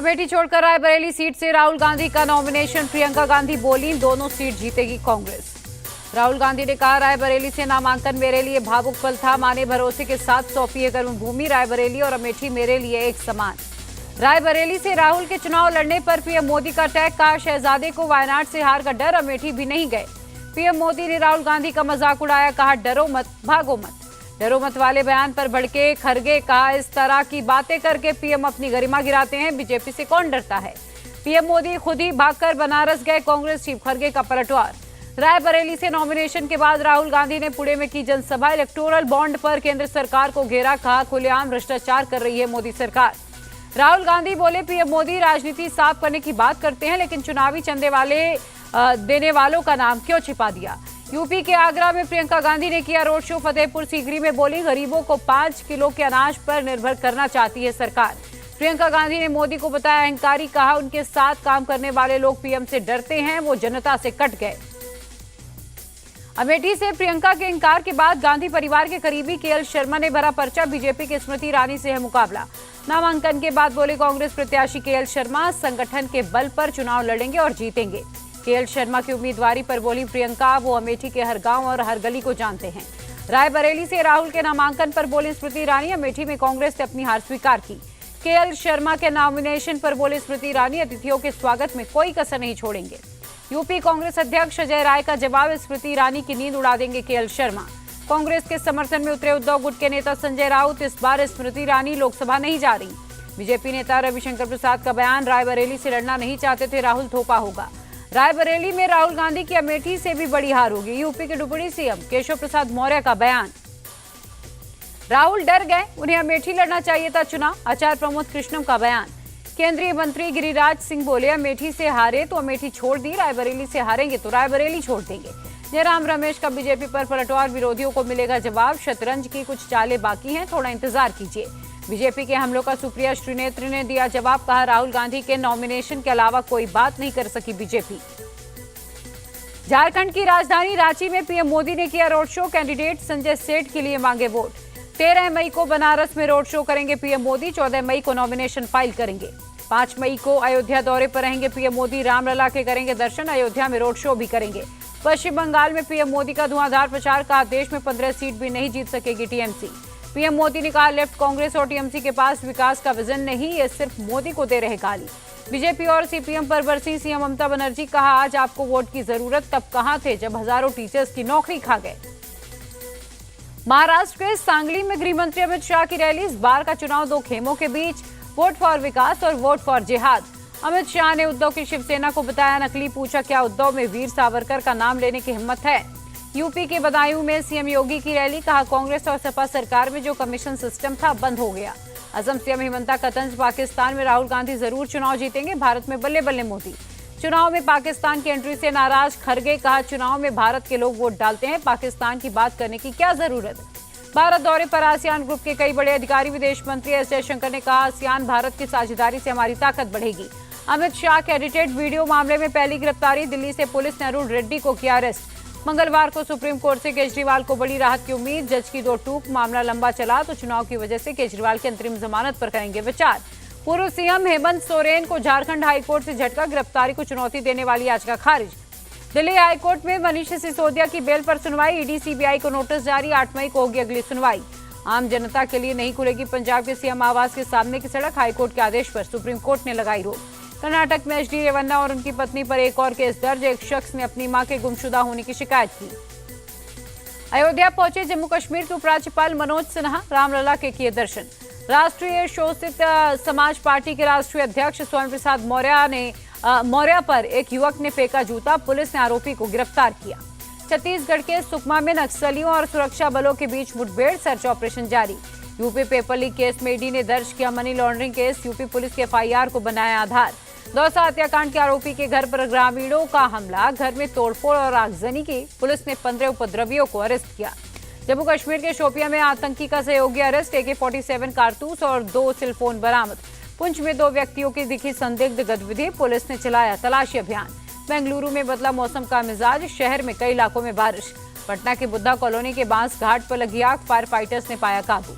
अमेठी छोड़कर रायबरेली सीट से राहुल गांधी का नॉमिनेशन। प्रियंका गांधी बोली, दोनों सीट जीतेगी कांग्रेस। राहुल गांधी ने कहा, रायबरेली से नामांकन मेरे लिए भावुक पल था। माने भरोसे के साथ सौंपी है कर्मभूमि। रायबरेली और अमेठी मेरे लिए एक समान। रायबरेली से राहुल के चुनाव लड़ने पर पीएम मोदी का टैग। कहा, शहजादे को वायनाड से हार का डर, अमेठी भी नहीं गए। पीएम मोदी ने राहुल गांधी का मजाक उड़ाया। कहा, डरो मत, भागो मत। डरो मत वाले बयान पर भड़के खरगे। कहा, इस तरह की बातें करके पीएम अपनी गरिमा गिराते हैं। बीजेपी से कौन डरता है। पीएम मोदी खुद ही भागकर बनारस गए। कांग्रेस चीफ खरगे का पलटवार। रायबरेली से नॉमिनेशन के बाद राहुल गांधी ने पुणे में की जनसभा। इलेक्टोरल बॉन्ड पर केंद्र सरकार को घेरा। कहा, खुलेआम भ्रष्टाचार कर रही है मोदी सरकार। राहुल गांधी बोले, पीएम मोदी राजनीति साफ करने की बात करते हैं, लेकिन चुनावी चंदे देने वालों का नाम क्यों छिपा दिया। यूपी के आगरा में प्रियंका गांधी ने किया रोड शो। फतेहपुर सीकरी में बोली, गरीबों को 5 किलो के अनाज पर निर्भर करना चाहती है सरकार। प्रियंका गांधी ने मोदी को बताया अहंकारी। कहा, उनके साथ काम करने वाले लोग पीएम से डरते हैं, वो जनता से कट गए। अमेठी से प्रियंका के इंकार के बाद गांधी परिवार के करीबी केएल शर्मा ने भरा पर्चा। बीजेपी की स्मृति ईरानी से है मुकाबला। नामांकन के बाद बोले कांग्रेस प्रत्याशी केएल शर्मा, संगठन के बल पर चुनाव लड़ेंगे और जीतेंगे। केएल शर्मा की उम्मीदवारी पर बोली प्रियंका, वो अमेठी के हर गांव और हर गली को जानते हैं। रायबरेली से राहुल के नामांकन पर बोली स्मृति ईरानी, अमेठी में कांग्रेस ने अपनी हार स्वीकार की। केएल शर्मा के नॉमिनेशन पर बोली स्मृति ईरानी, अतिथियों के स्वागत में कोई कसर नहीं छोड़ेंगे। यूपी कांग्रेस अध्यक्ष अजय राय का जवाब, स्मृति ईरानी की नींद उड़ा देंगे केएल शर्मा। कांग्रेस के समर्थन में उतरे उद्धव गुट के नेता संजय राउत, इस बार स्मृति ईरानी लोकसभा नहीं जा रही। बीजेपी नेता रविशंकर प्रसाद का बयान, रायबरेली से लड़ना नहीं चाहते थे राहुल, थोपा होगा। रायबरेली में राहुल गांधी की अमेठी से भी बड़ी हार होगी। यूपी के डिप्टी सीएम केशव प्रसाद मौर्य का बयान, राहुल डर गए, उन्हें अमेठी लड़ना चाहिए था चुनाव। आचार्य प्रमोद कृष्णम का बयान, केंद्रीय मंत्री गिरिराज सिंह बोले, अमेठी से हारे तो अमेठी छोड़ दी, रायबरेली से हारेंगे तो रायबरेली छोड़ देंगे। जयराम रमेश का बीजेपी पर पलटवार, विरोधियों को मिलेगा जवाब। शतरंज की कुछ चालें बाकी हैं, थोड़ा इंतजार कीजिए। बीजेपी के हमलों का सुप्रिया श्रीनेत्री ने दिया जवाब। कहा, राहुल गांधी के नॉमिनेशन के अलावा कोई बात नहीं कर सकी बीजेपी। झारखंड की राजधानी रांची में पीएम मोदी ने किया road show. Candidate Sanjay Seth के लिए मांगे वोट। 13 मई को बनारस में रोड शो करेंगे पीएम मोदी। 14 मई को नॉमिनेशन फाइल करेंगे। 5 मई को अयोध्या दौरे पर रहेंगे पीएम मोदी। रामलला के करेंगे दर्शन, अयोध्या में रोड शो भी करेंगे। पश्चिम बंगाल में पीएम मोदी का धुआंधार प्रचार। कहा, देश में 15 सीट भी नहीं जीत सकेगी टीएमसी। पीएम मोदी ने कहा, लेफ्ट कांग्रेस और टीएमसी के पास विकास का विजन नहीं, ये सिर्फ मोदी को दे रहे गाली। बीजेपी और सीपीएम पर बरसी सीएम ममता बनर्जी। कहा, आज आपको वोट की जरूरत तब कहां थे जब हजारों टीचर्स की नौकरी खा गए। महाराष्ट्र के सांगली में गृह मंत्री अमित शाह की रैली। इस बार का चुनाव 2 खेमों के बीच, वोट फॉर विकास और वोट फॉर जिहाद। अमित शाह ने उद्धव की शिवसेना को बताया नकली। पूछा, क्या उद्धव में वीर सावरकर का नाम लेने की हिम्मत है। यूपी के बदायूं में सीएम योगी की रैली। कहा, कांग्रेस और सपा सरकार में जो कमीशन सिस्टम था बंद हो गया। असम सीएम हिमंता का तंज, पाकिस्तान में राहुल गांधी जरूर चुनाव जीतेंगे, भारत में बल्ले बल्ले मोदी। चुनाव में पाकिस्तान की एंट्री से नाराज खरगे। कहा, चुनाव में भारत के लोग वोट डालते हैं, पाकिस्तान की बात करने की क्या जरूरत है। भारत दौरे पर आसियान ग्रुप के कई बड़े अधिकारी। विदेश मंत्री एस जयशंकर ने कहा, आसियान भारत की साझेदारी से हमारी ताकत बढ़ेगी। अमित शाह के एडिटेड वीडियो मामले में पहली गिरफ्तारी। दिल्ली से पुलिस ने अरुण रेड्डी को किया अरेस्ट। मंगलवार को सुप्रीम कोर्ट से केजरीवाल को बड़ी राहत की उम्मीद। जज की 2 टूक, मामला लंबा चला तो चुनाव की वजह से केजरीवाल की अंतरिम जमानत पर करेंगे विचार। पूर्व सीएम हेमंत सोरेन को झारखंड हाईकोर्ट से झटका। गिरफ्तारी को चुनौती देने वाली याचिका खारिज। दिल्ली हाईकोर्ट में मनीष सिसोदिया की बेल पर सुनवाई। ईडी सीबीआई को नोटिस जारी। 8 मई को होगी अगली सुनवाई। आम जनता के लिए नहीं खुलेगी पंजाब के सीएम आवास के सामने की सड़क। हाईकोर्ट के आदेश पर सुप्रीम कोर्ट ने लगाई रोक। कर्नाटक में एचडी रेवन्ना और उनकी पत्नी पर एक और केस दर्ज। एक शख्स ने अपनी मां के गुमशुदा होने की शिकायत की। अयोध्या पहुंचे जम्मू कश्मीर के उपराज्यपाल मनोज सिन्हा। रामलला के किए दर्शन। राष्ट्रीय शोषित समाज पार्टी के राष्ट्रीय अध्यक्ष स्वामी प्रसाद मौर्य पर एक युवक ने फेंका जूता। पुलिस ने आरोपी को गिरफ्तार किया। छत्तीसगढ़ के सुकमा में नक्सलियों और सुरक्षा बलों के बीच मुठभेड़, सर्च ऑपरेशन जारी। यूपी पेपर लीक केस में ईडी ने दर्ज किया money laundering case. UP police के एफआईआर को बनाया आधार। दौसा हत्याकांड के आरोपी के घर पर ग्रामीणों का हमला, घर में तोड़फोड़ और आगजनी की। पुलिस ने 15 उपद्रवियों को अरेस्ट किया। जम्मू कश्मीर के शोपियां में आतंकी का सहयोगी अरेस्ट। AK-47 कारतूस और 2 सेलफोन बरामद। पुंछ में 2 व्यक्तियों की दिखी संदिग्ध गतिविधि। पुलिस ने चलाया तलाशी अभियान। बेंगलुरु में बदला मौसम का मिजाज। शहर में कई इलाकों में बारिश। पटना के बुद्धा कॉलोनी के बांस घाट पर लगी आग, फायर फाइटर्स ने पाया काबू।